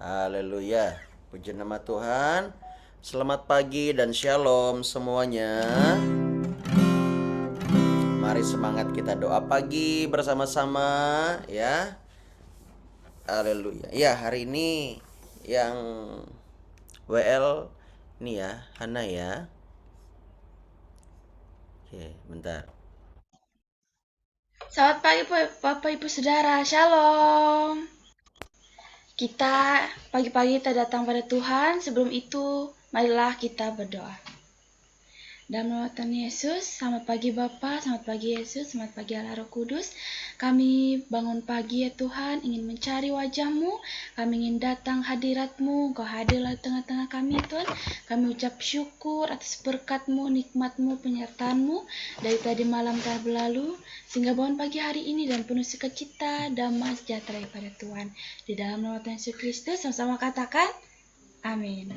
Haleluya. Puji nama Tuhan. Selamat pagi dan shalom semuanya. Mari semangat kita doa pagi bersama-sama ya. Haleluya. Ya, hari ini yang WL ini ya, Hana ya. Oke, bentar. Selamat pagi Bapak Ibu Saudara, Shalom. Kita pagi-pagi kita datang pada Tuhan, sebelum itu marilah kita berdoa. Dalam nama Tuhan Yesus, selamat pagi Bapa, selamat pagi Yesus, selamat pagi Allah Roh Kudus. Kami bangun pagi ya Tuhan, ingin mencari wajah-Mu, kami ingin datang hadirat-Mu, Engkau hadirlah di tengah-tengah kami Tuhan. Kami ucap syukur atas berkat-Mu, nikmat-Mu, penyertaan-Mu dari tadi malam telah berlalu, sehingga bangun pagi hari ini dan penuh sukacita, damai sejahtera kepada Tuhan. Di dalam nama Tuhan Yesus Kristus, sama-sama katakan, amin.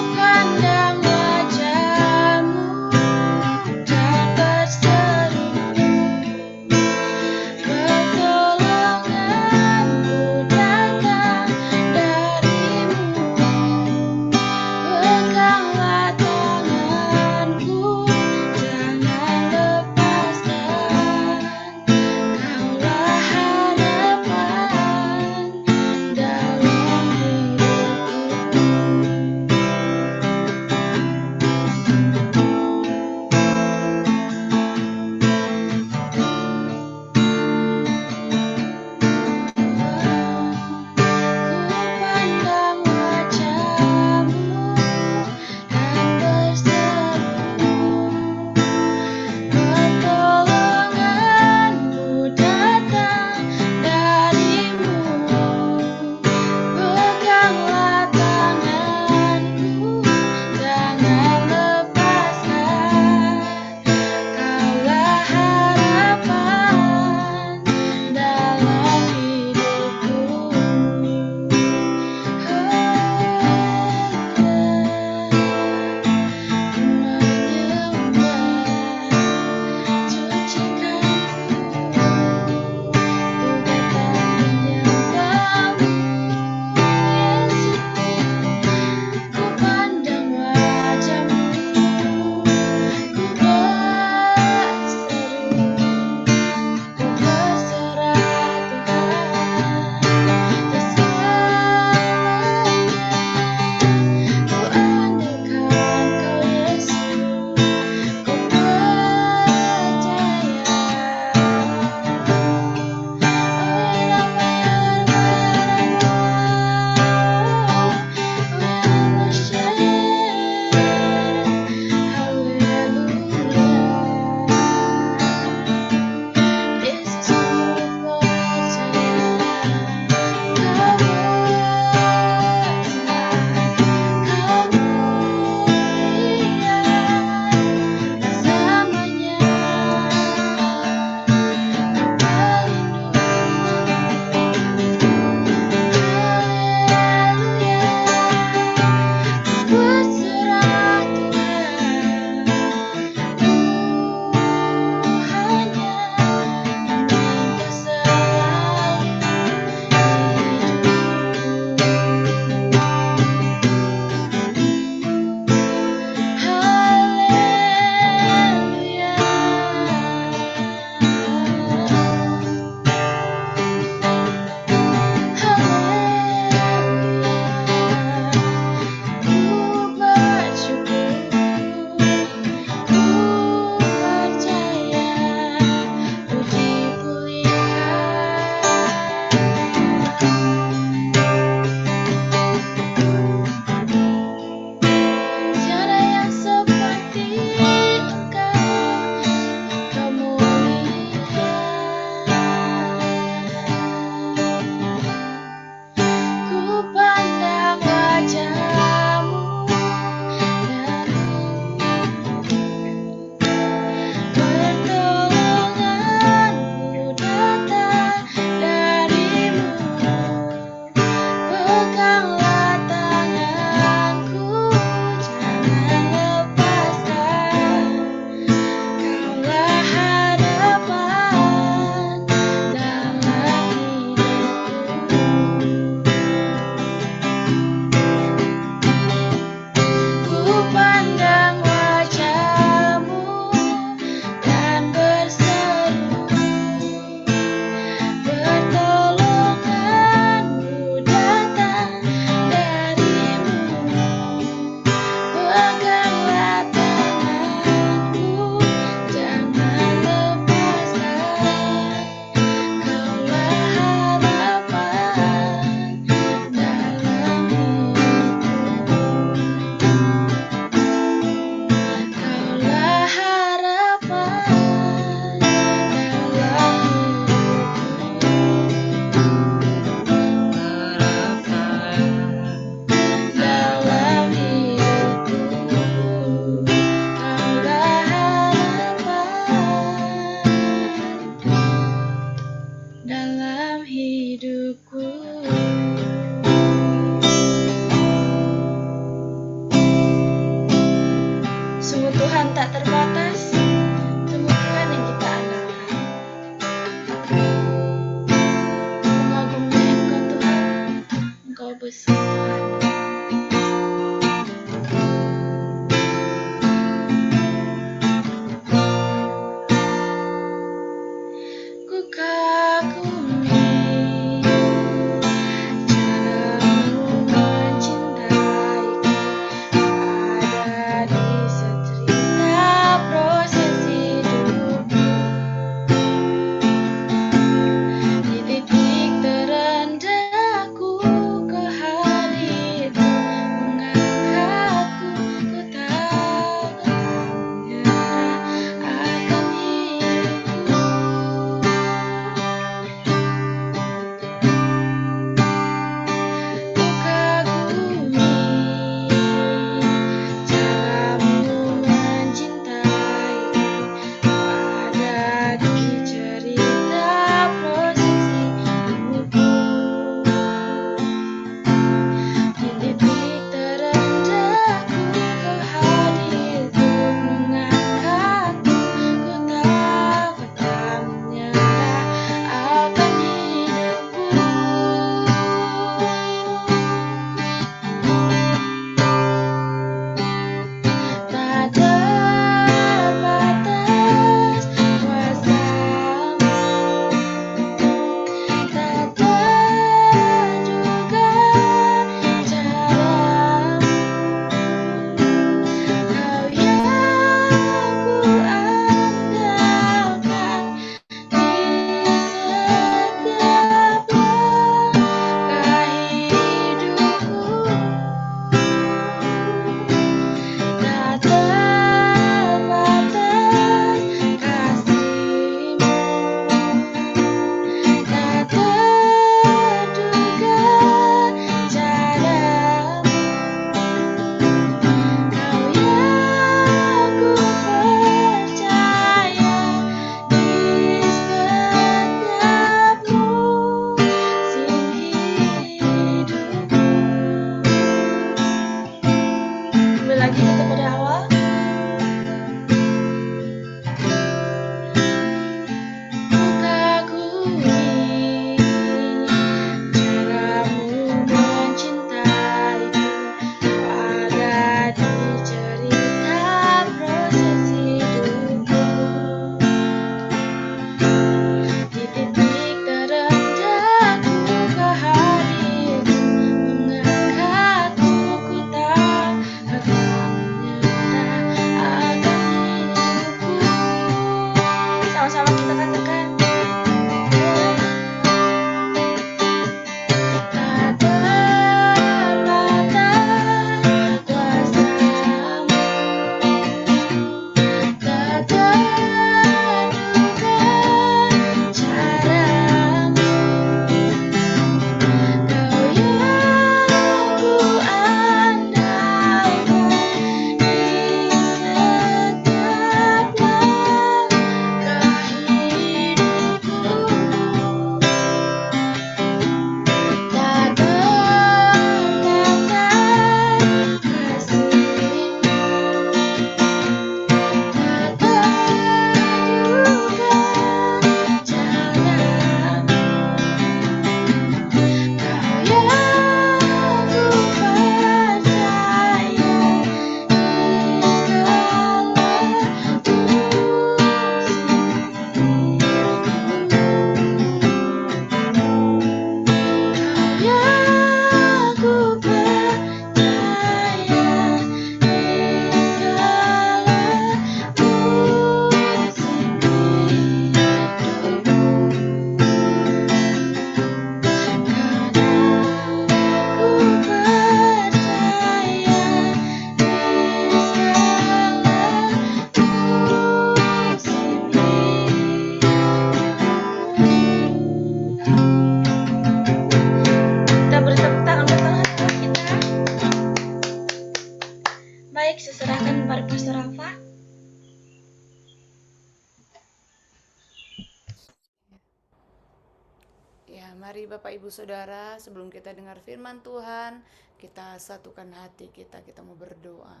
Mari Bapak Ibu Saudara, sebelum kita dengar firman Tuhan, kita satukan hati kita mau berdoa.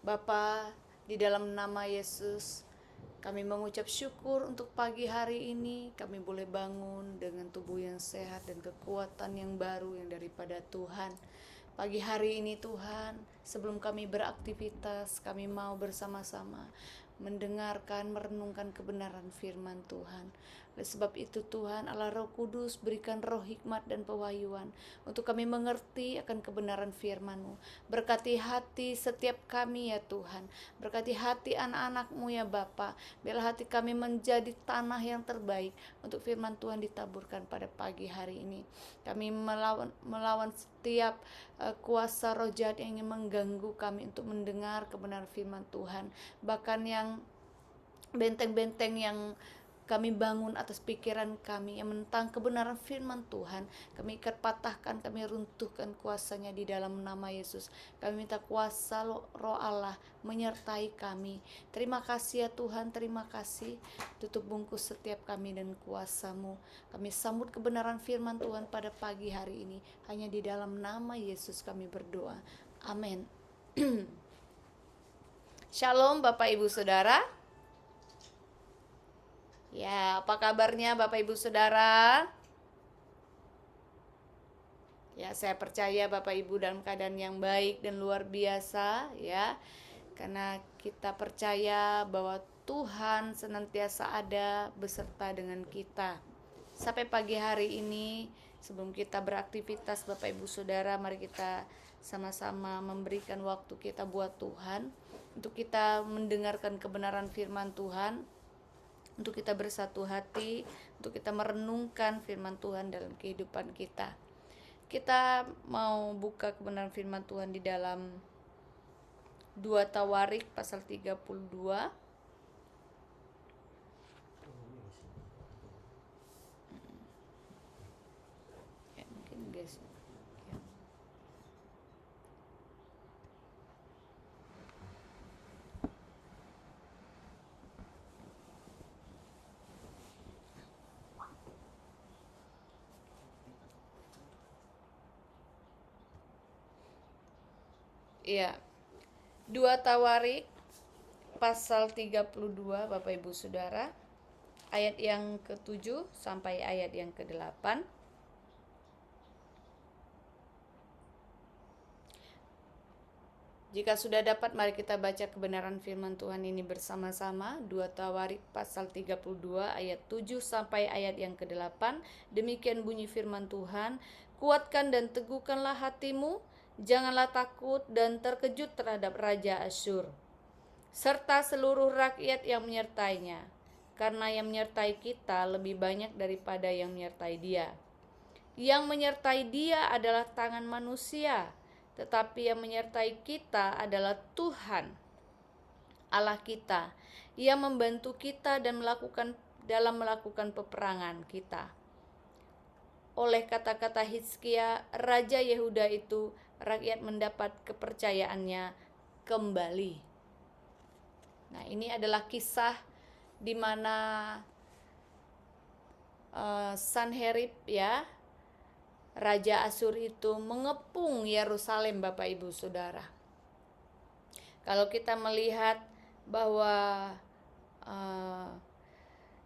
Bapa, di dalam nama Yesus, kami mengucap syukur untuk pagi hari ini. Kami boleh bangun dengan tubuh yang sehat dan kekuatan yang baru yang daripada Tuhan. Pagi hari ini Tuhan, sebelum kami beraktivitas, kami mau bersama-sama mendengarkan, merenungkan kebenaran firman Tuhan. Oleh sebab itu Tuhan Allah Roh Kudus, berikan roh hikmat dan pewahyuan untuk kami mengerti akan kebenaran firman-Mu. Berkati hati setiap kami ya Tuhan, berkati hati anak-anak-Mu ya Bapa. Biarlah hati kami menjadi tanah yang terbaik untuk firman Tuhan ditaburkan pada pagi hari ini. Kami melawan setiap kuasa roh jahat yang ingin mengganggu kami untuk mendengar kebenaran firman Tuhan. Bahkan yang benteng-benteng yang kami bangun atas pikiran kami yang menentang kebenaran firman Tuhan, kami ikat patahkan, kami runtuhkan kuasanya di dalam nama Yesus. Kami minta kuasa roh Allah menyertai kami. Terima kasih ya Tuhan, terima kasih. Tutup bungkus setiap kami dan kuasa-Mu. Kami sambut kebenaran firman Tuhan pada pagi hari ini. Hanya di dalam nama Yesus kami berdoa. Amin. Shalom Bapak Ibu Saudara. Ya, apa kabarnya Bapak Ibu Saudara? Ya, saya percaya Bapak Ibu dalam keadaan yang baik dan luar biasa ya. Karena kita percaya bahwa Tuhan senantiasa ada beserta dengan kita. Sampai pagi hari ini, sebelum kita beraktivitas Bapak Ibu Saudara, mari kita sama-sama memberikan waktu kita buat Tuhan, untuk kita mendengarkan kebenaran firman Tuhan, untuk kita bersatu hati, untuk kita merenungkan firman Tuhan dalam kehidupan kita. Kita mau buka kebenaran firman Tuhan di dalam 2 Tawarik pasal 32. Ya, mungkin guys. Ya. Iya. 2 Tawarik pasal 32 Bapak Ibu Saudara, ayat yang ke-7 sampai ayat yang ke-8. Jika sudah dapat, mari kita baca kebenaran firman Tuhan ini bersama-sama. 2 Tawarik pasal 32 ayat 7 sampai ayat yang ke-8. Demikian bunyi firman Tuhan, "Kuatkan dan teguhkanlah hatimu, janganlah takut dan terkejut terhadap Raja Asyur, serta seluruh rakyat yang menyertainya, karena yang menyertai kita lebih banyak daripada yang menyertai dia. Yang menyertai dia adalah tangan manusia, tetapi yang menyertai kita adalah Tuhan Allah kita, yang membantu kita dan melakukan peperangan kita." Oleh kata-kata Hizkia, Raja Yehuda itu, rakyat mendapat kepercayaannya kembali. Nah, ini adalah kisah di mana Sanherib ya, Raja Asyur itu mengepung Yerusalem Bapak Ibu Saudara. Kalau kita melihat bahwa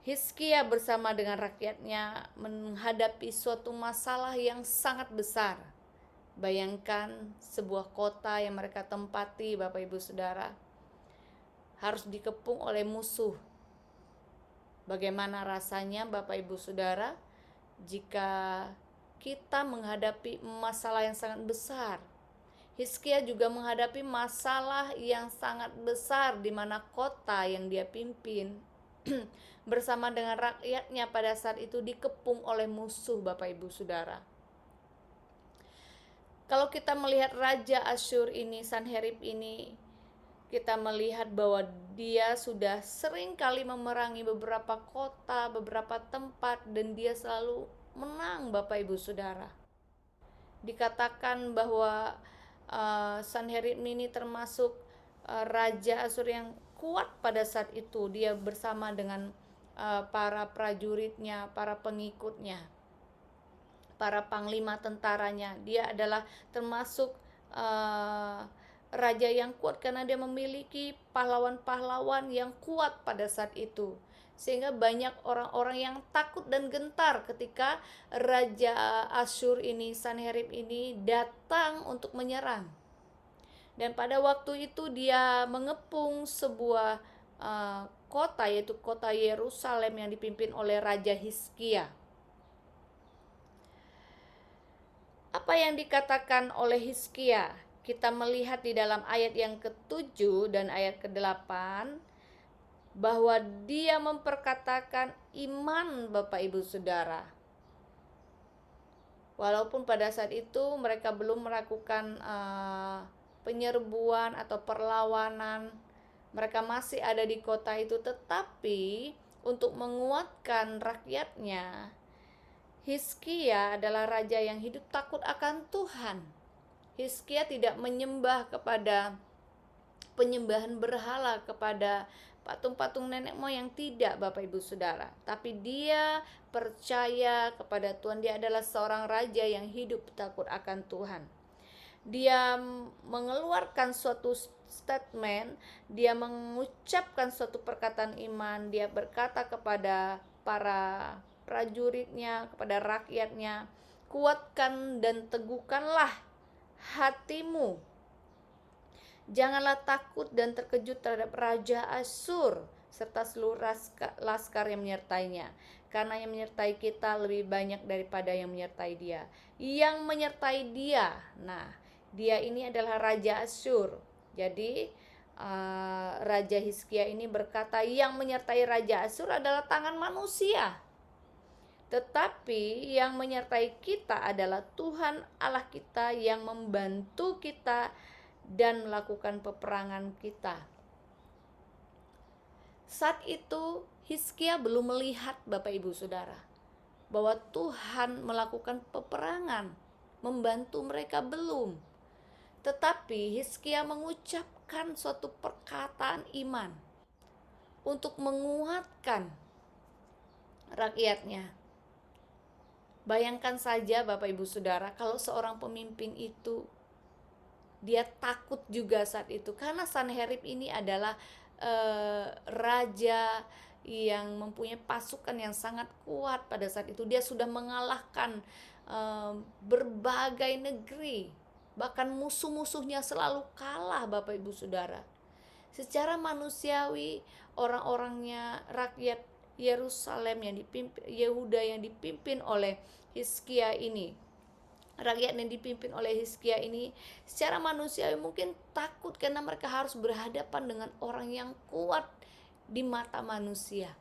Hizkia bersama dengan rakyatnya menghadapi suatu masalah yang sangat besar. Bayangkan sebuah kota yang mereka tempati Bapak Ibu Saudara harus dikepung oleh musuh. Bagaimana rasanya Bapak Ibu Saudara jika kita menghadapi masalah yang sangat besar? Hizkia juga menghadapi masalah yang sangat besar di mana kota yang dia pimpin bersama dengan rakyatnya pada saat itu dikepung oleh musuh Bapak Ibu Saudara. Kalau kita melihat Raja Asyur ini, Sanherib ini, kita melihat bahwa dia sudah sering kali memerangi beberapa kota, beberapa tempat, dan dia selalu menang Bapak Ibu Saudara. Dikatakan bahwa Sanherib ini termasuk Raja Asyur yang kuat pada saat itu. Dia bersama dengan para prajuritnya, para pengikutnya. para panglima tentaranya. Dia adalah termasuk raja yang kuat karena dia memiliki pahlawan-pahlawan yang kuat pada saat itu. Sehingga banyak orang-orang yang takut dan gentar ketika Raja Asyur ini, Sanherib ini datang untuk menyerang. Dan pada waktu itu dia mengepung sebuah kota, yaitu kota Yerusalem yang dipimpin oleh Raja Hizkia. Apa yang dikatakan oleh Hizkia? Kita melihat di dalam ayat yang ke-7 dan ayat ke-8 bahwa dia memperkatakan iman, Bapak Ibu Saudara. Walaupun pada saat itu mereka belum melakukan penyerbuan atau perlawanan, mereka masih ada di kota itu, tetapi untuk menguatkan rakyatnya, Hizkia adalah raja yang hidup takut akan Tuhan. Hizkia tidak menyembah kepada penyembahan berhala, kepada patung-patung nenek moyang, tidak, Bapak Ibu Saudara. Tapi dia percaya kepada Tuhan. Dia adalah seorang raja yang hidup takut akan Tuhan. Dia mengeluarkan suatu statement, dia mengucapkan suatu perkataan iman. Dia berkata kepada para prajuritnya, kepada rakyatnya, kuatkan dan teguhkanlah hatimu. Janganlah takut dan terkejut terhadap Raja Asyur serta seluruh laskar yang menyertainya, karena yang menyertai kita lebih banyak daripada yang menyertai dia. Yang menyertai dia, nah, dia ini adalah Raja Asyur. Jadi Raja Hizkia ini berkata yang menyertai Raja Asyur adalah tangan manusia, tetapi yang menyertai kita adalah Tuhan Allah kita yang membantu kita dan melakukan peperangan kita. Saat itu Hizkia belum melihat, Bapak Ibu Saudara, bahwa Tuhan melakukan peperangan, membantu mereka, belum. Tetapi Hizkia mengucapkan suatu perkataan iman untuk menguatkan rakyatnya. Bayangkan saja Bapak Ibu Saudara, kalau seorang pemimpin itu dia takut juga saat itu, karena Sanherib ini adalah raja yang mempunyai pasukan yang sangat kuat pada saat itu. Dia sudah mengalahkan berbagai negeri, bahkan musuh-musuhnya selalu kalah, Bapak Ibu Saudara. Secara manusiawi, orang-orangnya, rakyat Yerusalem yang dipimpin, Yehuda yang dipimpin oleh Hizkia ini, rakyat yang dipimpin oleh Hizkia ini, secara manusiawi mungkin takut karena mereka harus berhadapan dengan orang yang kuat di mata manusia.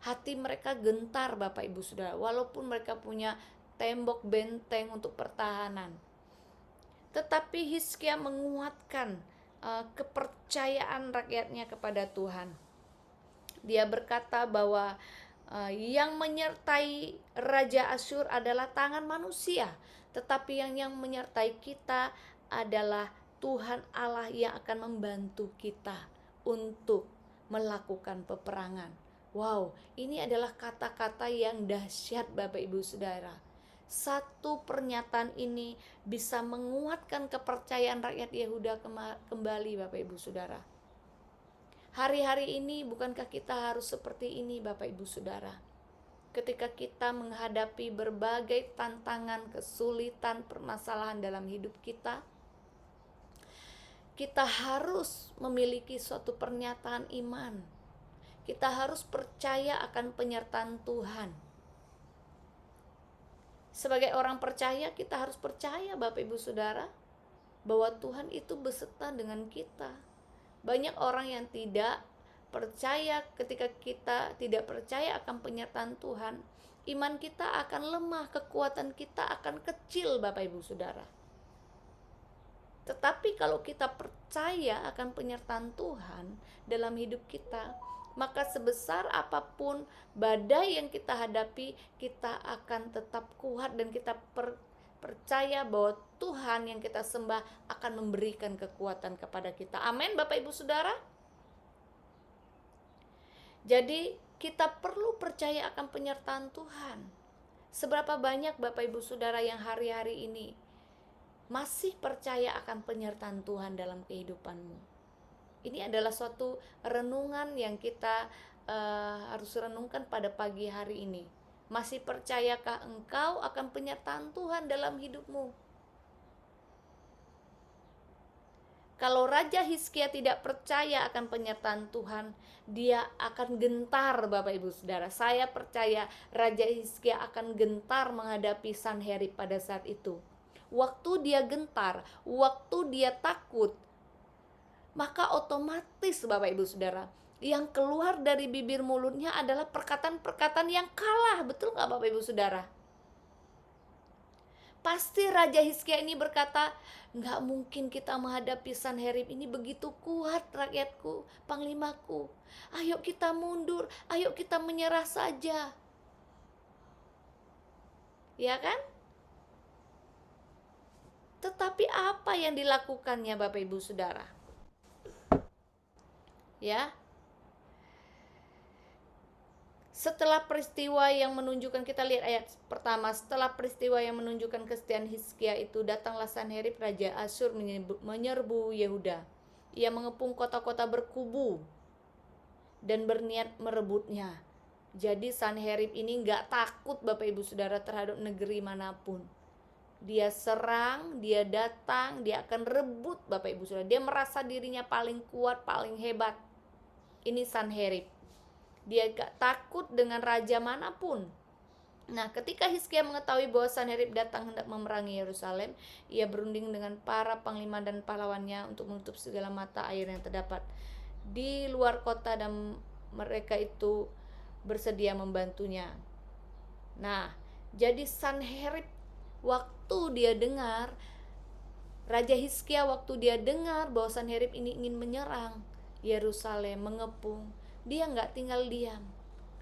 Hati mereka gentar, Bapak Ibu Saudara, walaupun mereka punya tembok benteng untuk pertahanan. Tetapi Hizkia menguatkan kepercayaan rakyatnya kepada Tuhan. Dia berkata bahwa yang menyertai Raja Asyur adalah tangan manusia, tetapi yang menyertai kita adalah Tuhan Allah yang akan membantu kita untuk melakukan peperangan. Wow, ini adalah kata-kata yang dahsyat, Bapak Ibu Saudara. Satu pernyataan ini bisa menguatkan kepercayaan rakyat Yehuda kembali, Bapak Ibu Saudara. Hari-hari ini bukankah kita harus seperti ini, Bapak Ibu Saudara? Ketika kita menghadapi berbagai tantangan, kesulitan, permasalahan dalam hidup kita, kita harus memiliki suatu pernyataan iman. Kita harus percaya akan penyertaan Tuhan. Sebagai orang percaya, kita harus percaya, Bapak Ibu Saudara, bahwa Tuhan itu beserta dengan kita. Banyak orang yang tidak percaya. Ketika kita tidak percaya akan penyertaan Tuhan, iman kita akan lemah, kekuatan kita akan kecil, Bapak Ibu Saudara. Tetapi kalau kita percaya akan penyertaan Tuhan dalam hidup kita, maka sebesar apapun badai yang kita hadapi, kita akan tetap kuat dan kita percaya bahwa Tuhan yang kita sembah akan memberikan kekuatan kepada kita. Amin, Bapak Ibu Saudara. Jadi kita perlu percaya akan penyertaan Tuhan. Seberapa banyak Bapak Ibu Saudara yang hari-hari ini masih percaya akan penyertaan Tuhan dalam kehidupanmu? Ini adalah suatu renungan yang kita harus renungkan pada pagi hari ini. Masih percayakah engkau akan penyertaan Tuhan dalam hidupmu? Kalau Raja Hizkia tidak percaya akan penyertaan Tuhan, dia akan gentar Bapak Ibu Saudara. Saya percaya Raja Hizkia akan gentar menghadapi Sanherib pada saat itu. Waktu dia gentar, waktu dia takut, maka otomatis Bapak Ibu Saudara, yang keluar dari bibir mulutnya adalah perkataan-perkataan yang kalah. Betul nggak Bapak Ibu Saudara? Pasti Raja Hizkia ini berkata, nggak mungkin kita menghadapi Sanherib ini, begitu kuat rakyatku, panglimaku. Ayo kita mundur, ayo kita menyerah saja. Ya kan? Tetapi apa yang dilakukannya Bapak Ibu Saudara? Ya, setelah peristiwa yang menunjukkan, kita lihat ayat pertama, setelah peristiwa yang menunjukkan kesetiaan Hizkia itu, datanglah Sanherib Raja Asyur menyerbu Yehuda. Ia mengepung kota-kota berkubu dan berniat merebutnya. Jadi Sanherib ini gak takut Bapak Ibu Saudara terhadap negeri manapun. Dia serang, dia datang, dia akan rebut Bapak Ibu Saudara. Dia merasa dirinya paling kuat, paling hebat. Ini Sanherib. Dia gak takut dengan raja manapun. Nah, ketika Hizkia mengetahui bahwa Sanherib datang hendak memerangi Yerusalem, ia berunding dengan para panglima dan pahlawannya untuk menutup segala mata air yang terdapat di luar kota, dan mereka itu bersedia membantunya. Nah, jadi Sanherib waktu dia dengar, Raja Hizkia waktu dia dengar bahwa Sanherib ini ingin menyerang Yerusalem, mengepung, dia nggak tinggal diam,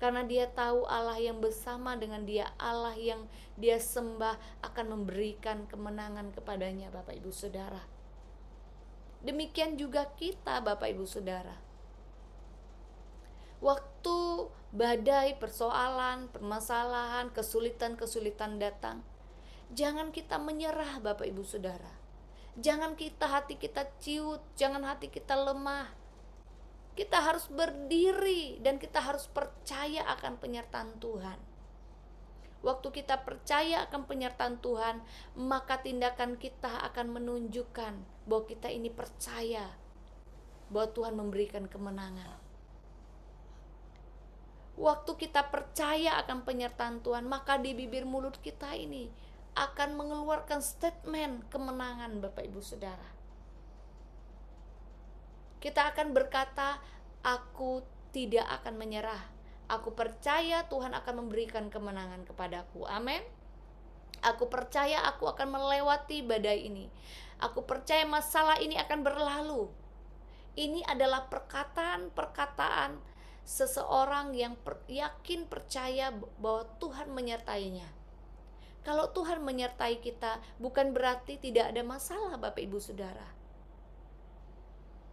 karena dia tahu Allah yang bersama dengan dia, Allah yang dia sembah akan memberikan kemenangan kepadanya Bapak Ibu Saudara. Demikian juga kita Bapak Ibu Saudara. Waktu badai, persoalan, permasalahan, kesulitan-kesulitan datang, jangan kita menyerah Bapak Ibu Saudara. Jangan hati kita ciut, jangan hati kita lemah. Kita harus berdiri dan kita harus percaya akan penyertaan Tuhan. Waktu kita percaya akan penyertaan Tuhan, maka tindakan kita akan menunjukkan bahwa kita ini percaya bahwa Tuhan memberikan kemenangan. Waktu kita percaya akan penyertaan Tuhan, maka di bibir mulut kita ini akan mengeluarkan statement kemenangan Bapak Ibu Saudara. Kita akan berkata, aku tidak akan menyerah. Aku percaya Tuhan akan memberikan kemenangan kepadaku. Amin. Aku percaya aku akan melewati badai ini. Aku percaya masalah ini akan berlalu. Ini adalah perkataan-perkataan seseorang yang yakin percaya bahwa Tuhan menyertainya. Kalau Tuhan menyertai kita, bukan berarti tidak ada masalah Bapak Ibu Saudara.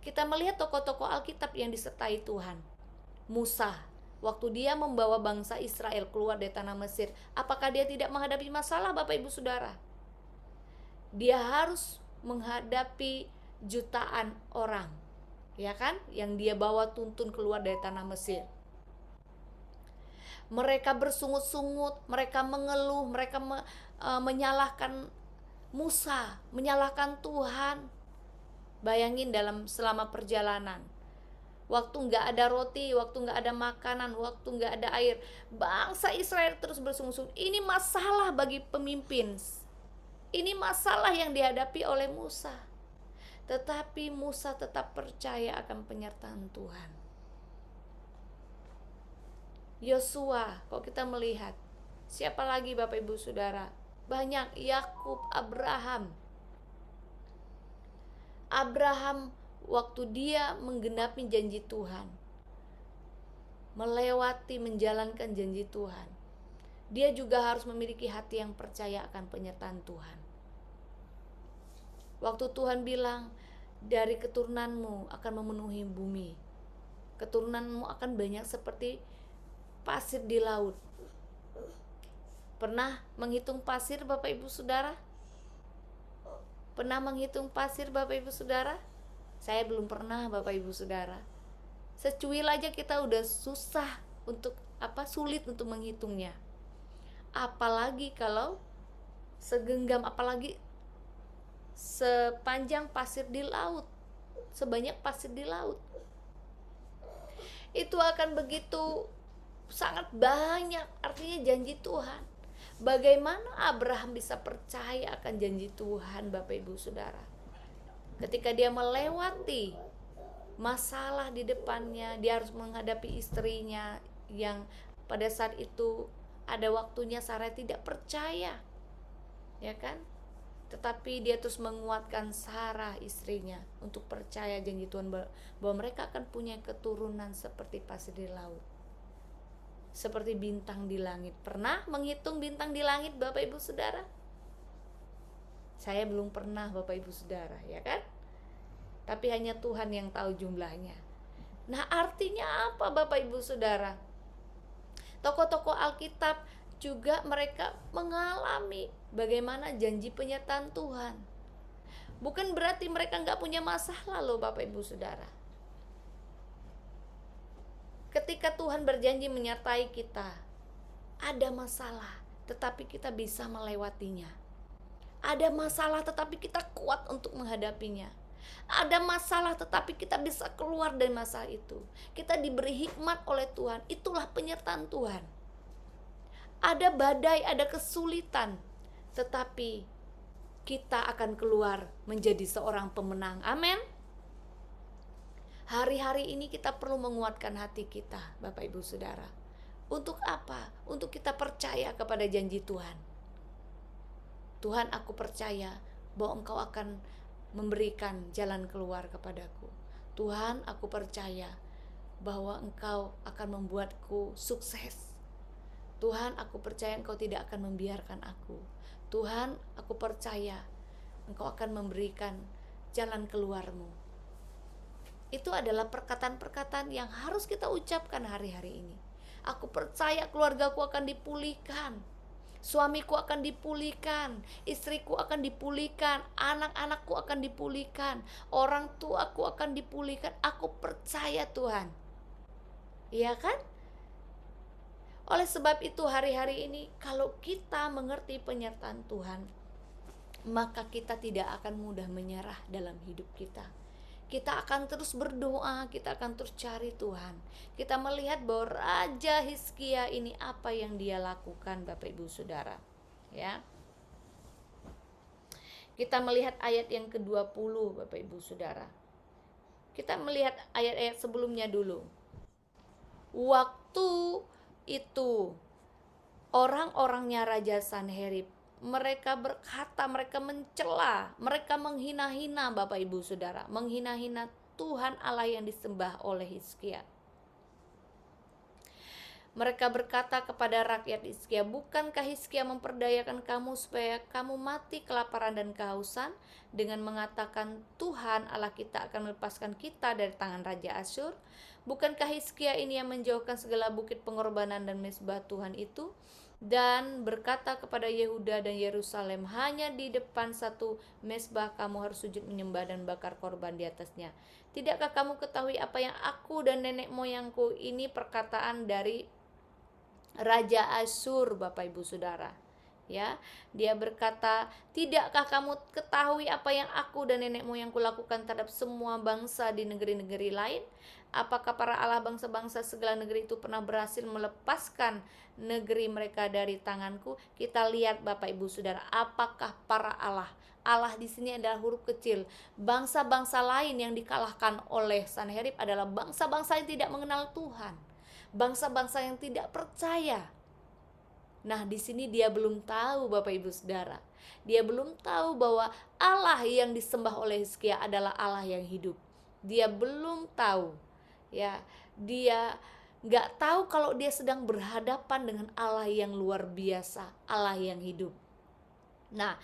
Kita melihat tokoh-tokoh Alkitab yang disertai Tuhan. Musa, waktu dia membawa bangsa Israel keluar dari tanah Mesir, apakah dia tidak menghadapi masalah Bapak Ibu Saudara? Dia harus menghadapi jutaan orang, ya kan, yang dia bawa tuntun keluar dari tanah Mesir. Mereka bersungut-sungut, mereka mengeluh, mereka menyalahkan Musa, menyalahkan Tuhan. Bayangin selama perjalanan, waktu gak ada roti, waktu gak ada makanan, waktu gak ada air, bangsa Israel terus bersungut-sungut. Ini masalah bagi pemimpin. Ini masalah yang dihadapi oleh Musa. Tetapi Musa tetap percaya akan penyertaan Tuhan. Yosua, kalau kita melihat, siapa lagi Bapak Ibu Saudara? Banyak, Yakub, Abraham waktu dia menggenapi janji Tuhan, melewati, menjalankan janji Tuhan, dia juga harus memiliki hati yang percaya akan penyertaan Tuhan. Waktu Tuhan bilang, dari keturunanmu akan memenuhi bumi, keturunanmu akan banyak seperti pasir di laut. Pernah menghitung pasir Bapak Ibu Saudara? Pernah menghitung pasir Bapak Ibu Saudara? Saya belum pernah Bapak Ibu Saudara. Secuil aja kita udah susah untuk sulit untuk menghitungnya. Apalagi kalau segenggam, apalagi sepanjang pasir di laut, sebanyak pasir di laut. Itu akan begitu sangat banyak, artinya janji Tuhan. Bagaimana Abraham bisa percaya akan janji Tuhan Bapak Ibu Saudara? Ketika dia melewati masalah di depannya, dia harus menghadapi istrinya yang pada saat itu ada waktunya Sarah tidak percaya, ya kan? Tetapi dia terus menguatkan Sarah istrinya untuk percaya janji Tuhan bahwa mereka akan punya keturunan seperti pasir di laut, seperti bintang di langit. Pernah menghitung bintang di langit Bapak Ibu Saudara? Saya belum pernah Bapak Ibu Saudara, ya kan? Tapi hanya Tuhan yang tahu jumlahnya. Nah, artinya apa Bapak Ibu Saudara? Tokoh-tokoh Alkitab juga mereka mengalami bagaimana janji penyertaan Tuhan. Bukan berarti mereka nggak punya masalah loh Bapak Ibu Saudara. Ketika Tuhan berjanji menyertai kita, ada masalah, tetapi kita bisa melewatinya. Ada masalah, tetapi kita kuat untuk menghadapinya. Ada masalah, tetapi kita bisa keluar dari masalah itu. Kita diberi hikmat oleh Tuhan, itulah penyertaan Tuhan. Ada badai, ada kesulitan, tetapi kita akan keluar menjadi seorang pemenang. Amin. Hari-hari ini kita perlu menguatkan hati kita, Bapak Ibu Saudara. Untuk apa? Untuk kita percaya kepada janji Tuhan. Tuhan, aku percaya bahwa Engkau akan memberikan jalan keluar kepadaku. Tuhan, aku percaya bahwa Engkau akan membuatku sukses. Tuhan, aku percaya Engkau tidak akan membiarkan aku. Tuhan, aku percaya Engkau akan memberikan jalan keluar-Mu. Itu adalah perkataan-perkataan yang harus kita ucapkan hari-hari ini. Aku percaya keluargaku akan dipulihkan, suamiku akan dipulihkan, istriku akan dipulihkan, anak-anakku akan dipulihkan, orang tuaku akan dipulihkan. Aku percaya Tuhan. Iya kan? Oleh sebab itu hari-hari ini kalau kita mengerti penyertaan Tuhan, maka kita tidak akan mudah menyerah dalam hidup kita. Kita akan terus berdoa, kita akan terus cari Tuhan. Kita melihat bahwa Raja Hizkia ini apa yang dia lakukan Bapak Ibu Saudara. Ya. Kita melihat ayat yang ke-20 Bapak Ibu Saudara. Kita melihat ayat-ayat sebelumnya dulu. Waktu itu orang-orangnya Raja Sanherib, mereka berkata, mereka mencela, mereka menghina-hina Bapak Ibu Saudara, menghina-hina Tuhan Allah yang disembah oleh Hizkia. Mereka berkata kepada rakyat Hizkia, bukankah Hizkia memperdayakan kamu supaya kamu mati kelaparan dan kehausan dengan mengatakan Tuhan Allah kita akan melepaskan kita dari tangan Raja Asyur? Bukankah Hizkia ini yang menjauhkan segala bukit pengorbanan dan mezbah Tuhan itu? Dan berkata kepada Yehuda dan Yerusalem, hanya di depan satu mezbah kamu harus sujud menyembah dan bakar korban di atasnya. Tidakkah kamu ketahui apa yang aku dan nenek moyangku? Ini perkataan dari Raja Asyur Bapak Ibu Saudara. Ya, dia berkata, tidakkah kamu ketahui apa yang aku dan nenek moyangku lakukan terhadap semua bangsa di negeri-negeri lain? Apakah para Allah bangsa-bangsa segala negeri itu pernah berhasil melepaskan negeri mereka dari tanganku? Kita lihat Bapak Ibu Saudara, apakah para Allah? Allah di sini adalah huruf kecil. Bangsa-bangsa lain yang dikalahkan oleh Sanherib adalah bangsa-bangsa yang tidak mengenal Tuhan. Bangsa-bangsa yang tidak percaya. Nah, di sini dia belum tahu Bapak Ibu Saudara. Dia belum tahu bahwa Allah yang disembah oleh Hizkia adalah Allah yang hidup. Dia belum tahu. Ya, dia nggak tahu kalau dia sedang berhadapan dengan Allah yang luar biasa, Allah yang hidup. Nah,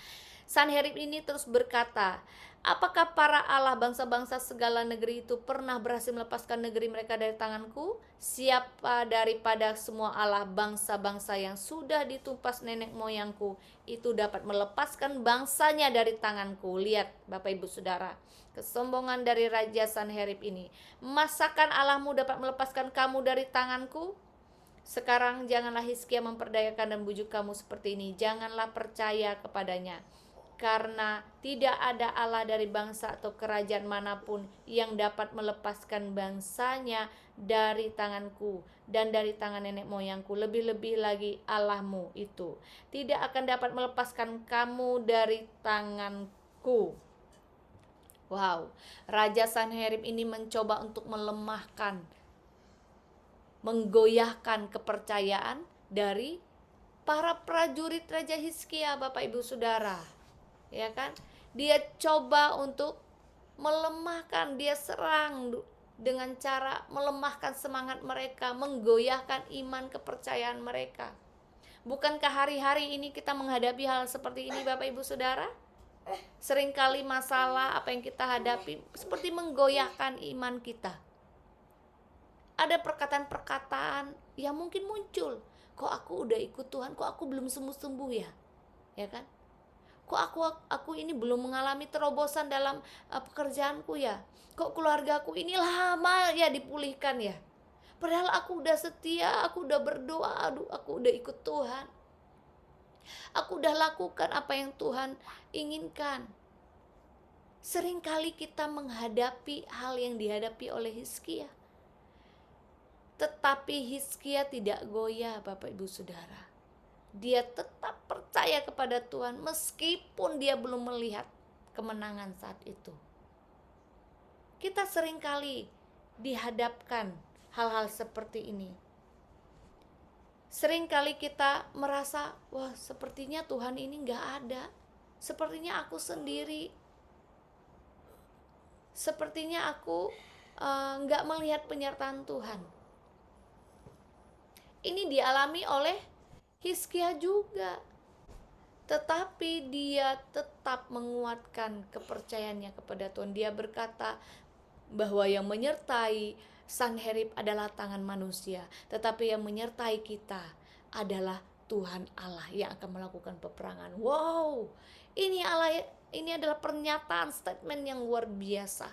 Sanherib ini terus berkata, apakah para Allah bangsa-bangsa segala negeri itu pernah berhasil melepaskan negeri mereka dari tanganku? Siapa daripada semua Allah bangsa-bangsa yang sudah ditumpas nenek moyangku itu dapat melepaskan bangsanya dari tanganku? Lihat Bapak Ibu Saudara, kesombongan dari Raja Sanherib ini. Masakan Allahmu dapat melepaskan kamu dari tanganku? Sekarang janganlah Hizkia memperdayakan dan bujuk kamu seperti ini. Janganlah percaya kepadanya. Karena tidak ada Allah dari bangsa atau kerajaan manapun yang dapat melepaskan bangsanya dari tanganku dan dari tangan nenek moyangku. Lebih-lebih lagi Allahmu itu tidak akan dapat melepaskan kamu dari tanganku. Wow, Raja Sanherib ini mencoba untuk melemahkan, menggoyahkan kepercayaan dari para prajurit Raja Hizkia, Bapak Ibu Saudara. Ya kan? Dia coba untuk melemahkan, dia serang dengan cara melemahkan semangat mereka, menggoyahkan iman kepercayaan mereka. Bukankah hari-hari ini kita menghadapi hal seperti ini Bapak Ibu Saudara? Seringkali masalah apa yang kita hadapi seperti menggoyahkan iman kita. Ada perkataan-perkataan yang mungkin muncul, kok aku udah ikut Tuhan, kok aku belum sembuh-sembuh ya? Ya kan? Kok aku ini belum mengalami terobosan dalam pekerjaanku ya? Kok keluargaku ini lama ya dipulihkan ya? Padahal aku udah setia, aku udah berdoa, aku udah ikut Tuhan. Aku udah lakukan apa yang Tuhan inginkan. Seringkali kita menghadapi hal yang dihadapi oleh Hizkia. Tetapi Hizkia tidak goyah Bapak Ibu Saudara. Dia tetap percaya kepada Tuhan meskipun dia belum melihat kemenangan saat itu. Kita seringkali dihadapkan hal-hal seperti ini. Seringkali kita merasa, wah sepertinya Tuhan ini gak ada. Sepertinya aku sendiri. Sepertinya aku gak melihat penyertaan Tuhan. Ini dialami oleh Hizkia juga, tetapi dia tetap menguatkan kepercayaannya kepada Tuhan. Dia berkata bahwa yang menyertai Sanherib adalah tangan manusia, tetapi yang menyertai kita adalah Tuhan Allah yang akan melakukan peperangan. Wow, ini adalah pernyataan statement yang luar biasa.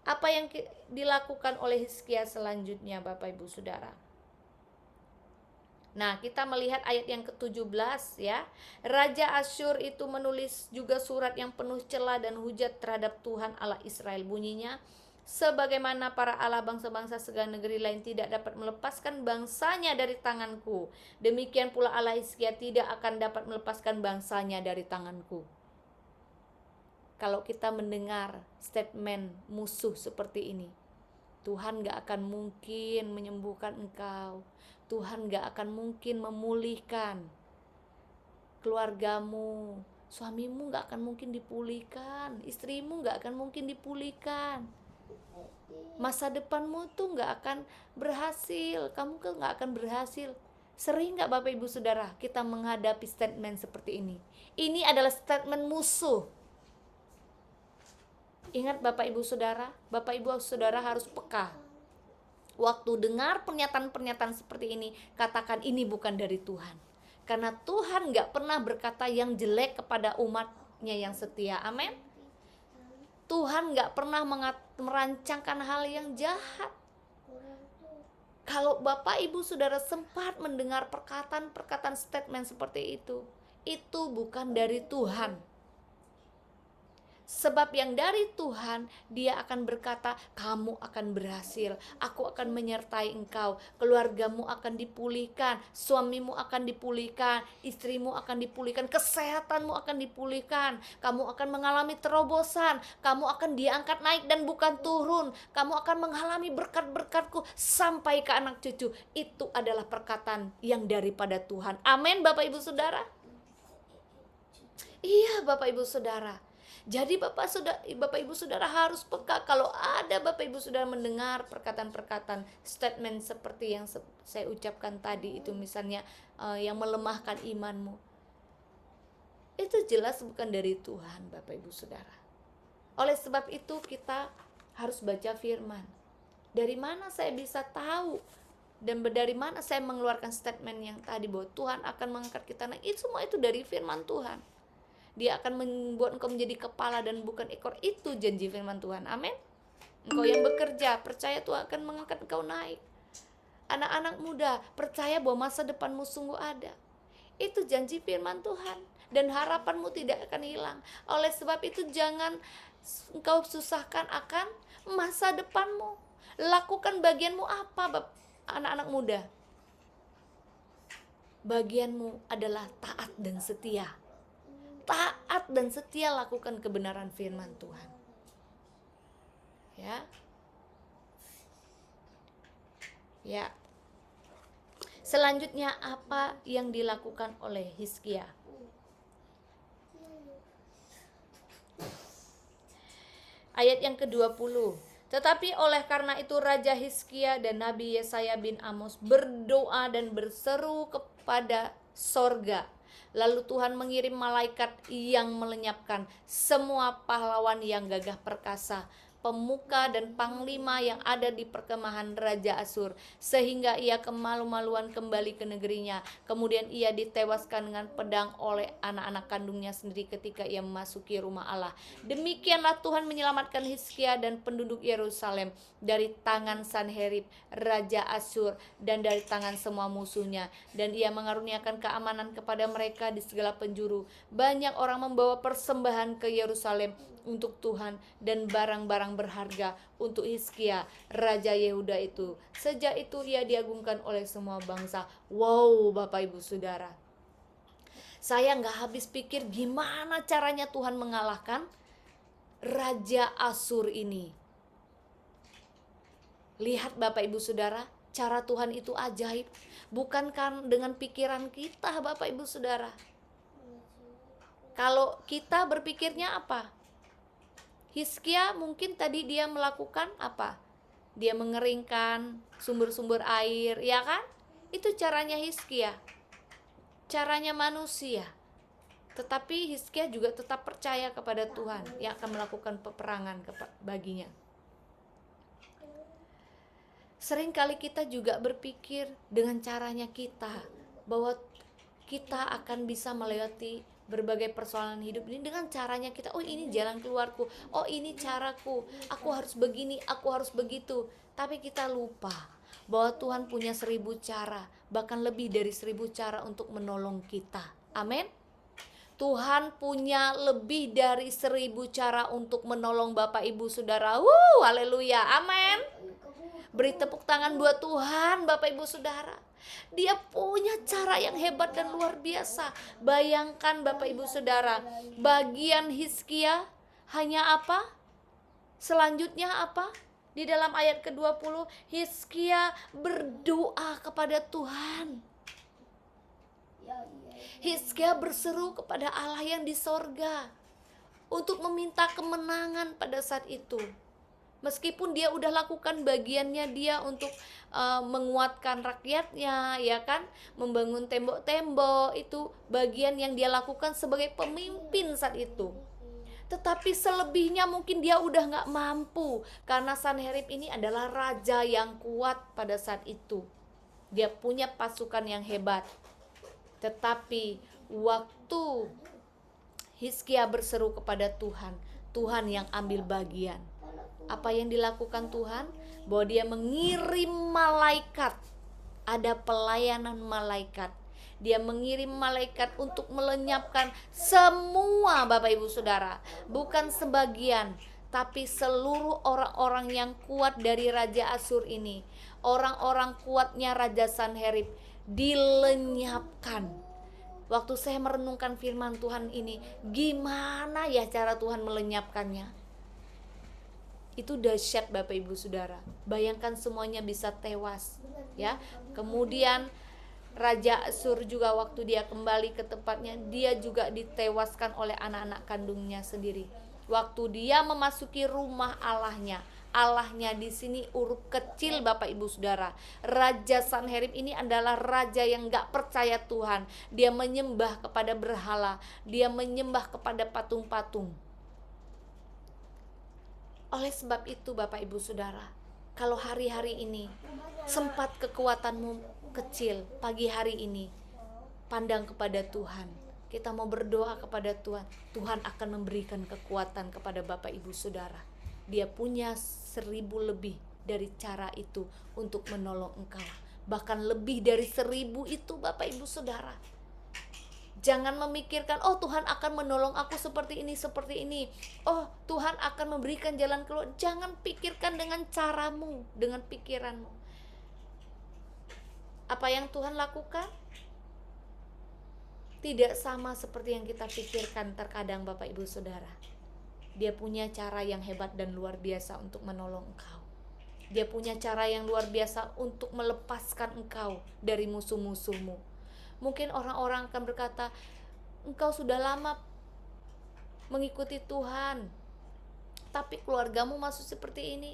Apa yang dilakukan oleh Hizkia selanjutnya Bapak Ibu Saudara? Nah, kita melihat ayat yang ke-17 ya. Raja Asyur itu menulis juga surat yang penuh cela dan hujat terhadap Tuhan Allah Israel. Bunyinya, sebagaimana para Allah bangsa-bangsa segala negeri lain tidak dapat melepaskan bangsanya dari tanganku, demikian pula Allah Hizkia tidak akan dapat melepaskan bangsanya dari tanganku. Kalau kita mendengar statement musuh seperti ini, Tuhan gak akan mungkin menyembuhkan engkau. Tuhan gak akan mungkin memulihkan keluargamu. Suamimu gak akan mungkin dipulihkan. Istrimu gak akan mungkin dipulihkan. Masa depanmu tuh gak akan berhasil. Kamu gak akan berhasil. Sering gak Bapak Ibu Saudara kita menghadapi statement seperti ini? Ini adalah statement musuh. Ingat Bapak Ibu Saudara harus peka. Waktu dengar pernyataan-pernyataan seperti ini, katakan ini bukan dari Tuhan. Karena Tuhan gak pernah berkata yang jelek kepada umatnya yang setia. Amin. Tuhan gak pernah merancangkan hal yang jahat. Kalau Bapak Ibu Saudara sempat mendengar perkataan-perkataan statement seperti itu bukan dari Tuhan. Sebab yang dari Tuhan, dia akan berkata, kamu akan berhasil, aku akan menyertai engkau, keluargamu akan dipulihkan, suamimu akan dipulihkan, istrimu akan dipulihkan, kesehatanmu akan dipulihkan, kamu akan mengalami terobosan, kamu akan diangkat naik dan bukan turun, kamu akan mengalami berkat-berkatku sampai ke anak cucu. Itu adalah perkataan yang daripada Tuhan. Amin Bapak Ibu Saudara. Iya Bapak Ibu Saudara. Jadi Bapak Ibu Saudara harus peka kalau ada Bapak Ibu Saudara mendengar perkataan-perkataan statement seperti yang saya ucapkan tadi itu, misalnya yang melemahkan imanmu. Itu jelas bukan dari Tuhan Bapak Ibu Saudara. Oleh sebab itu kita harus baca firman. Dari mana saya bisa tahu dan dari mana saya mengeluarkan statement yang tadi bahwa Tuhan akan mengangkat kita? Nah, itu semua itu dari firman Tuhan. Dia akan membuat engkau menjadi kepala dan bukan ekor. Itu janji firman Tuhan. Amin. Engkau yang bekerja, percaya Tuhan akan mengangkat engkau naik. Anak-anak muda, percaya bahwa masa depanmu sungguh ada. Itu janji firman Tuhan. Dan harapanmu tidak akan hilang. Oleh sebab itu jangan engkau susahkan akan masa depanmu. Lakukan bagianmu apa, anak-anak muda? Bagianmu adalah taat dan setia. Taat dan setia lakukan kebenaran firman Tuhan. Ya. Selanjutnya apa yang dilakukan oleh Hizkia? Ayat yang ke-20. Tetapi oleh karena itu Raja Hizkia dan Nabi Yesaya bin Amos berdoa dan berseru kepada sorga. Lalu Tuhan mengirim malaikat yang melenyapkan semua pahlawan yang gagah perkasa, pemuka dan panglima yang ada di perkemahan Raja Asyur, sehingga ia kemalu-maluan kembali ke negerinya. Kemudian ia ditewaskan dengan pedang oleh anak-anak kandungnya sendiri ketika ia memasuki rumah Allah. Demikianlah Tuhan menyelamatkan Hizkia dan penduduk Yerusalem dari tangan Sanherib Raja Asyur dan dari tangan semua musuhnya, dan ia mengaruniakan keamanan kepada mereka di segala penjuru. Banyak orang membawa persembahan ke Yerusalem untuk Tuhan dan barang-barang berharga untuk Hizkia Raja Yehuda itu. Sejak itu ia diagungkan oleh semua bangsa. Wow, Bapak Ibu Saudara, saya gak habis pikir gimana caranya Tuhan mengalahkan Raja Asyur ini. Lihat Bapak Ibu Saudara, cara Tuhan itu ajaib. Bukan kan dengan pikiran kita Bapak Ibu Saudara. Kalau kita berpikirnya apa? Hizkia mungkin tadi dia melakukan apa? Dia mengeringkan sumber-sumber air, ya kan? Itu caranya Hizkia. Caranya manusia. Tetapi Hizkia juga tetap percaya kepada Tuhan yang akan melakukan peperangan baginya. Seringkali kita juga berpikir dengan caranya kita bahwa kita akan bisa melewati berbagai persoalan hidup ini dengan caranya kita. Oh, ini jalan keluarku, oh ini caraku, aku harus begini, aku harus begitu. Tapi kita lupa bahwa Tuhan punya 1000 cara, bahkan lebih dari 1000 cara untuk menolong kita. Amin. Tuhan punya lebih dari 1000 cara untuk menolong Bapak Ibu Saudara. Haleluya, amin. Beri tepuk tangan buat Tuhan Bapak Ibu Saudara. Dia punya cara yang hebat dan luar biasa. Bayangkan Bapak Ibu Saudara, bagian Hizkia hanya apa? Selanjutnya apa? Di dalam ayat ke-20, Hizkia berdoa kepada Tuhan. Hizkia berseru kepada Allah yang di sorga untuk meminta kemenangan pada saat itu. Meskipun dia udah lakukan bagiannya dia untuk menguatkan rakyatnya, ya kan, membangun tembok-tembok, itu bagian yang dia lakukan sebagai pemimpin saat itu. Tetapi selebihnya mungkin dia udah gak mampu, karena Sanherib ini adalah raja yang kuat pada saat itu. Dia punya pasukan yang hebat. Tetapi waktu Hizkia berseru kepada Tuhan, Tuhan yang ambil bagian. Apa yang dilakukan Tuhan? Bahwa dia mengirim malaikat. Ada pelayanan malaikat. Dia mengirim malaikat untuk melenyapkan semua Bapak Ibu Saudara. Bukan sebagian, tapi seluruh orang-orang yang kuat dari Raja Asyur ini. Orang-orang kuatnya Raja Sanherib dilenyapkan. Waktu saya merenungkan firman Tuhan ini, gimana ya cara Tuhan melenyapkannya? Itu dahsyat Bapak Ibu Saudara. Bayangkan semuanya bisa tewas, ya. Kemudian Raja Asyur juga waktu dia kembali ke tempatnya, dia juga ditewaskan oleh anak-anak kandungnya sendiri. Waktu dia memasuki rumah Allahnya, Allahnya di sini huruf kecil Bapak Ibu Saudara. Raja Sanherib ini adalah raja yang gak percaya Tuhan. Dia menyembah kepada berhala, dia menyembah kepada patung-patung. Oleh sebab itu Bapak Ibu Saudara, kalau hari-hari ini sempat kekuatanmu kecil, pagi hari ini pandang kepada Tuhan. Kita mau berdoa kepada Tuhan. Tuhan akan memberikan kekuatan kepada Bapak Ibu Saudara. Dia punya 1000 lebih dari cara itu untuk menolong engkau. Bahkan lebih dari 1000 itu Bapak Ibu Saudara. Jangan memikirkan, oh Tuhan akan menolong aku seperti ini, seperti ini. Oh Tuhan akan memberikan jalan keluar. Jangan pikirkan dengan caramu, dengan pikiranmu. Apa yang Tuhan lakukan tidak sama seperti yang kita pikirkan terkadang Bapak Ibu Saudara. Dia punya cara yang hebat dan luar biasa untuk menolong engkau. Dia punya cara yang luar biasa untuk melepaskan engkau dari musuh-musuhmu. Mungkin orang-orang akan berkata, engkau sudah lama mengikuti Tuhan, tapi keluargamu masih seperti ini.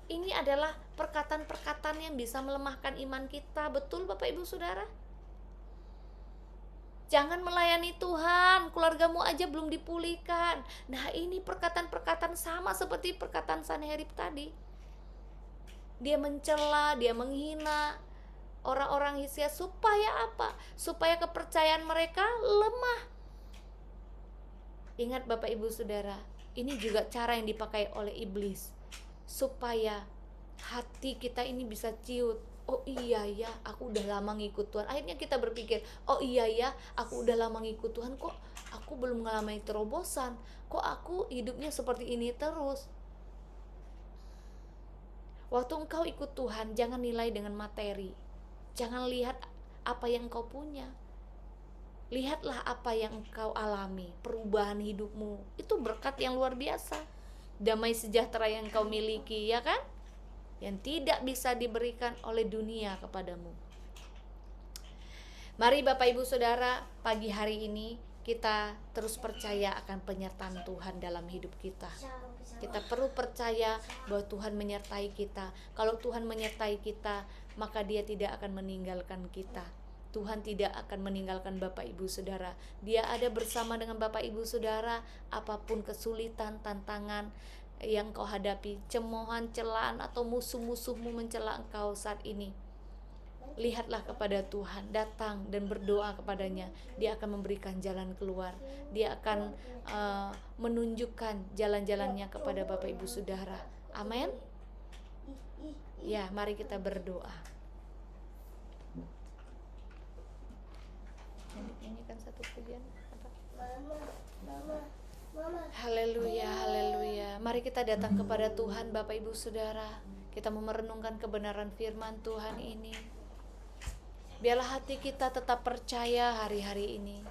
Ini adalah perkataan-perkataan yang bisa melemahkan iman kita. Betul Bapak Ibu Saudara? Jangan melayani Tuhan, keluargamu aja belum dipulihkan. Nah ini perkataan-perkataan sama seperti perkataan Sanherib tadi. Dia mencela, dia menghina orang-orang Hizkia. Supaya apa? Supaya kepercayaan mereka lemah. Ingat Bapak Ibu Saudara, ini juga cara yang dipakai oleh iblis. Supaya hati kita ini bisa ciut. Oh iya ya, aku udah lama ngikut Tuhan. Akhirnya kita berpikir, oh iya ya, aku udah lama ngikut Tuhan, kok aku belum mengalami terobosan, kok aku hidupnya seperti ini terus. Waktu engkau ikut Tuhan, jangan nilai dengan materi. Jangan lihat apa yang engkau punya. Lihatlah apa yang engkau alami, perubahan hidupmu. Itu berkat yang luar biasa. Damai sejahtera yang engkau miliki, ya kan? Yang tidak bisa diberikan oleh dunia kepadamu. Mari Bapak Ibu Saudara, pagi hari ini kita terus percaya akan penyertaan Tuhan dalam hidup kita. Kita perlu percaya bahwa Tuhan menyertai kita. Kalau Tuhan menyertai kita, maka Dia tidak akan meninggalkan kita. Tuhan tidak akan meninggalkan Bapak Ibu Saudara. Dia ada bersama dengan Bapak Ibu Saudara, apapun kesulitan, tantangan yang kau hadapi, cemoohan, celaan atau musuh-musuhmu mencela engkau saat ini. Lihatlah kepada Tuhan, datang dan berdoa kepadanya. Dia akan memberikan jalan keluar. Dia akan menunjukkan jalan-jalannya kepada Bapak Ibu Saudara. Amin. Ya, mari kita berdoa. Nyanyikan satu pujian. Haleluya, haleluya. Mari kita datang kepada Tuhan Bapak Ibu Saudara. Kita mau merenungkan kebenaran firman Tuhan ini. Biarlah hati kita tetap percaya hari-hari ini.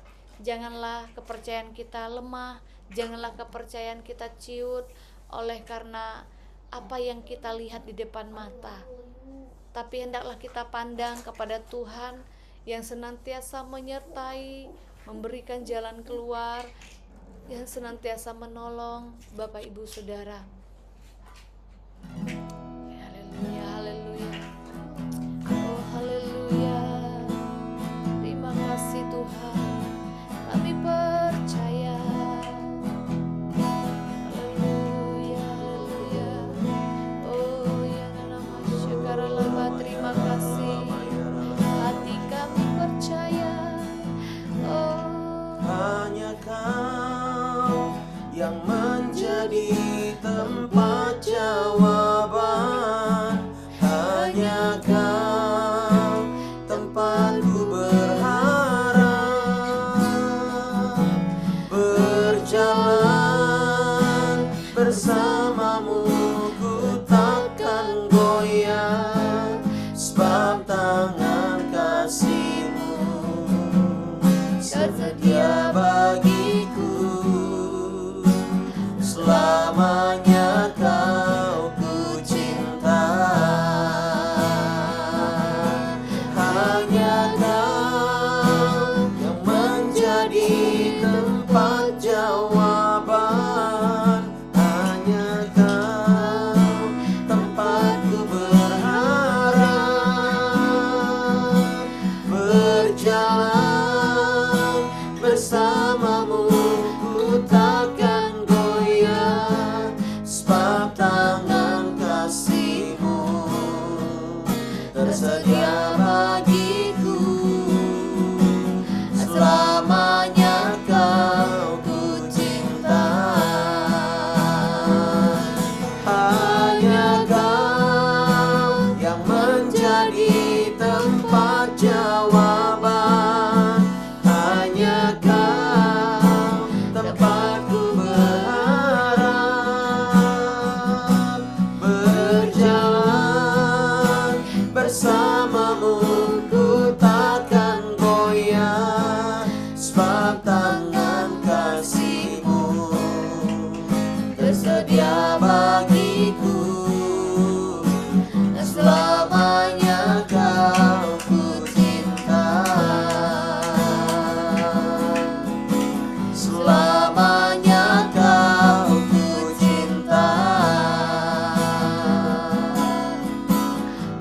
Janganlah kepercayaan kita lemah. Janganlah kepercayaan kita ciut oleh karena apa yang kita lihat di depan mata. Tapi hendaklah kita pandang kepada Tuhan yang senantiasa menyertai, memberikan jalan keluar, yang senantiasa menolong Bapak Ibu Saudara. Haleluya, haleluya. Oh haleluya. Terima kasih Tuhan. Kami percaya. Haleluya, haleluya. Oh ya nama syukurlah, terima kasih. Hati kami percaya. Oh hanya Kau yang menjadi teman tersedia bagiku. Selamanya Kau ku cinta. Hanya Kau yang menjadi tempat jawaban. Hanya Kau tempatku berharap. Berjalan bersamamu ku takkan goyah, sebab tangan kasih-Mu tersedia bagiku. Selamanya Kau ku cinta. Selamanya Kau ku cinta.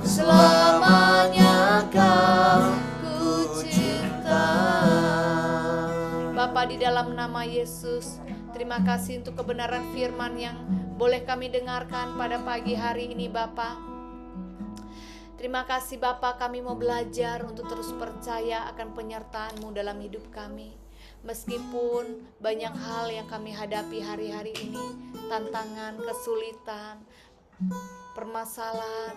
Selamanya Kau ku cinta. Bapa, di dalam nama Yesus, terima kasih untuk kebenaran firman yang boleh kami dengarkan pada pagi hari ini Bapa. Terima kasih Bapa, kami mau belajar untuk terus percaya akan penyertaan-Mu dalam hidup kami. Meskipun banyak hal yang kami hadapi hari-hari ini, tantangan, kesulitan, permasalahan,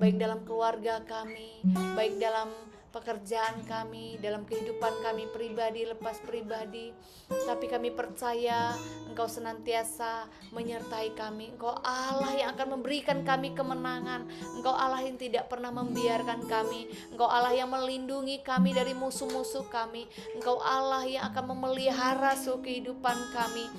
baik dalam keluarga kami, baik dalam pekerjaan kami, dalam kehidupan kami pribadi, lepas pribadi, tapi kami percaya Engkau senantiasa menyertai kami. Engkau Allah yang akan memberikan kami kemenangan. Engkau Allah yang tidak pernah membiarkan kami. Engkau Allah yang melindungi kami dari musuh-musuh kami. Engkau Allah yang akan memelihara seluruh kehidupan kami.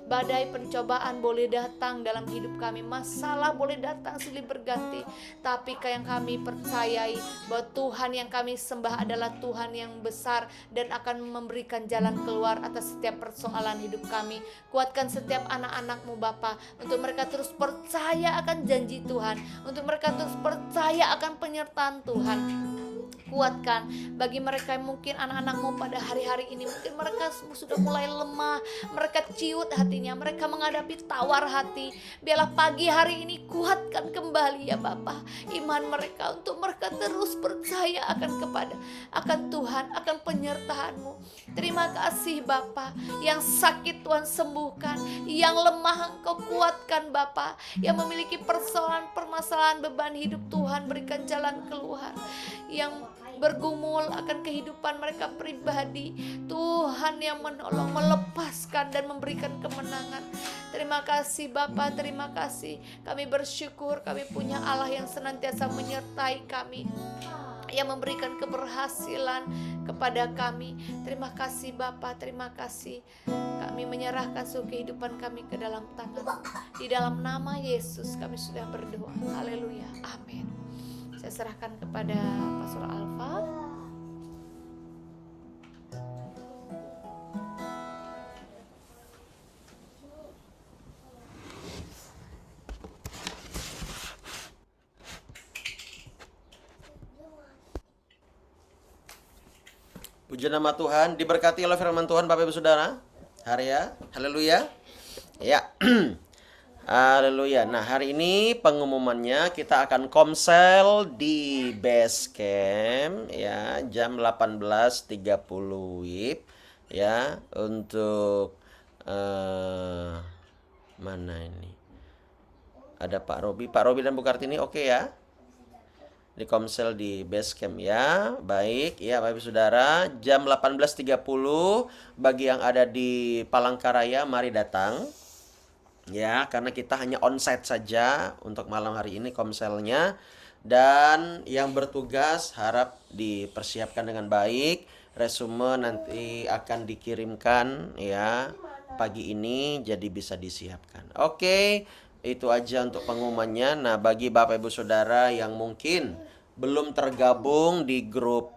Badai pencobaan boleh datang dalam hidup kami, masalah boleh datang silih berganti, tapi yang kami percayai bahwa Tuhan yang kami sembah adalah Tuhan yang besar dan akan memberikan jalan keluar atas setiap persoalan hidup kami. Kuatkan setiap anak-anak-Mu Bapa, untuk mereka terus percaya akan janji Tuhan, untuk mereka terus percaya akan penyertaan Tuhan. Kuatkan bagi mereka yang mungkin anak-anak-Mu pada hari-hari ini, mungkin mereka sudah mulai lemah, mereka ciut hatinya, mereka menghadapi tawar hati. Biarlah pagi hari ini kuatkan kembali ya Bapa iman mereka, untuk mereka terus percaya akan Tuhan, akan penyertaan-Mu. Terima kasih Bapa, yang sakit Tuhan sembuhkan, yang lemah Engkau kuatkan Bapa, yang memiliki permasalahan beban hidup Tuhan berikan jalan keluar, yang bergumul akan kehidupan mereka pribadi, Tuhan yang menolong, melepaskan dan memberikan kemenangan. Terima kasih Bapa, terima kasih. Kami bersyukur kami punya Allah yang senantiasa menyertai kami, yang memberikan keberhasilan kepada kami. Terima kasih Bapa, terima kasih. Kami menyerahkan seluruh kehidupan kami ke dalam tangan. Di dalam nama Yesus kami sudah berdoa. Haleluya, amin. Saya serahkan kepada Pastor Alfa. Puji nama Tuhan, diberkati oleh firman Tuhan Bapak Ibu Saudara. Hari ya, haleluya. Ya. Haleluya. Nah, hari ini pengumumannya kita akan komsel di base camp ya, jam 18.30 WIB ya, untuk mana ini? Ada Pak Robi dan Bu Kartini, oke ya? Di komsel di base camp ya. Baik ya Bapak Ibu Saudara, jam 18.30 bagi yang ada di Palangkaraya mari datang. Ya, karena kita hanya onsite saja untuk malam hari ini komselnya. Dan yang bertugas harap dipersiapkan dengan baik. Resume nanti akan dikirimkan ya pagi ini, jadi bisa disiapkan. Oke, itu aja untuk pengumumannya. Nah, bagi Bapak Ibu Saudara yang mungkin belum tergabung di grup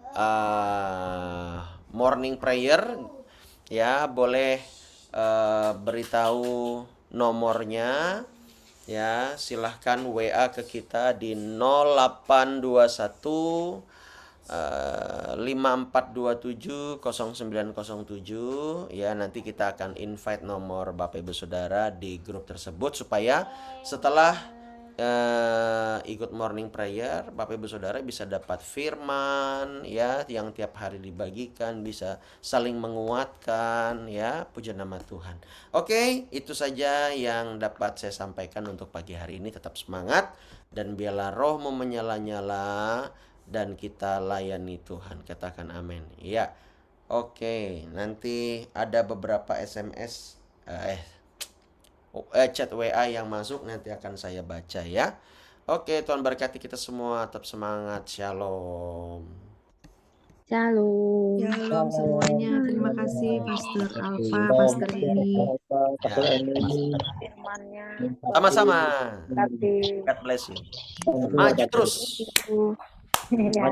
morning prayer ya, boleh beritahu nomornya ya, silahkan WA ke kita di 0821 5427 0907 ya. Nanti kita akan invite nomor Bapak Ibu Saudara di grup tersebut, supaya setelah ikut morning prayer, Bapak Ibu Saudara bisa dapat firman ya yang tiap hari dibagikan, bisa saling menguatkan ya, puja nama Tuhan. Oke, itu saja yang dapat saya sampaikan untuk pagi hari ini. Tetap semangat dan biarlah rohmu menyala-nyala dan kita layani Tuhan. Katakan amin. Ya. Oke, nanti ada beberapa SMS chat WA yang masuk nanti akan saya baca ya. Oke, Tuhan berkati kita semua, tetap semangat. Shalom. Shalom. Shalom semuanya. Terima kasih Pastor Alfa, Pastor Eni. Ya, Firmannya. sama-sama. Tapi God bless you. Maju terus. ya.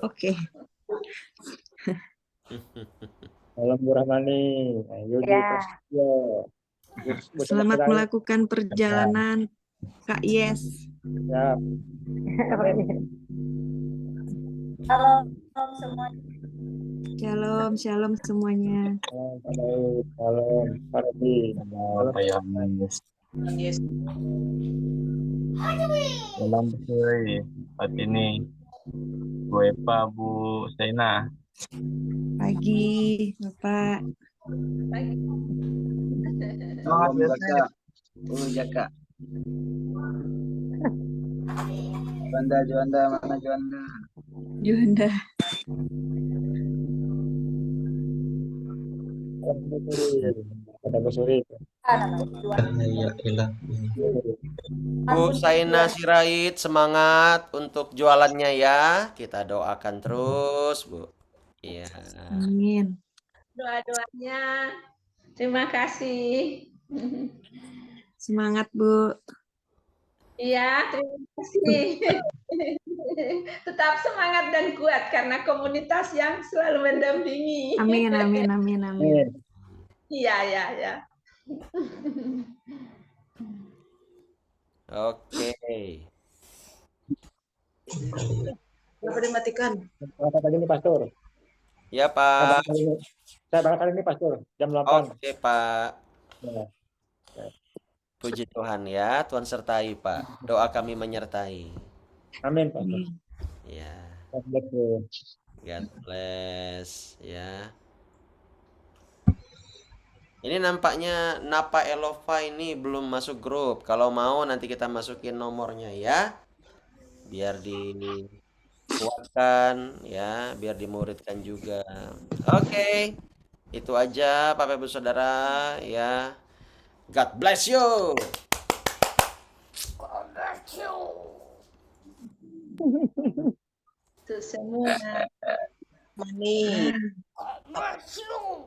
Oke. Salam Bu Rahmani. Ayo Ya. Selamat melakukan perjalanan Kak Yes. Ya. Shalom semuanya. Shalom, shalom semuanya. Salam Pak Robi. Pak Yohanes. Salam sore Pak ini. Bu Epa, Bu Saina. Pagi, Bapak. Salam Jaka, Bu Jaka. Juanda, mana Juanda? Juanda. Pada Bu Suri. Ya, hilang. Bu Saina Sirait, semangat untuk jualannya ya. Kita doakan terus, Bu. Iya. Amin. Doa-doanya. Terima kasih. Semangat, Bu. Iya, terima kasih. Tetap semangat dan kuat karena komunitas yang selalu mendampingi. Amin, amin, amin, amin. Iya, iya, iya. Oke. Kenapa dimatikan? Berangkat lagi nih Pastor. Ya, Pak. Saya berangkat kali ini Pastor. Jam 8. Oke, Pak. Ya. Puji Tuhan ya, Tuhan sertai Pak. Doa kami menyertai. Amin Pastor. Ya, God bless you. God bless ya. Ini nampaknya Napa Elova ini belum masuk grup. Kalau mau nanti kita masukin nomornya ya. Biar dikuatkan ya, biar dimuridkan juga. Oke. Itu aja Bapak Ibu Saudara ya. God bless you. God bless you. Itu semua. Amin. God bless you.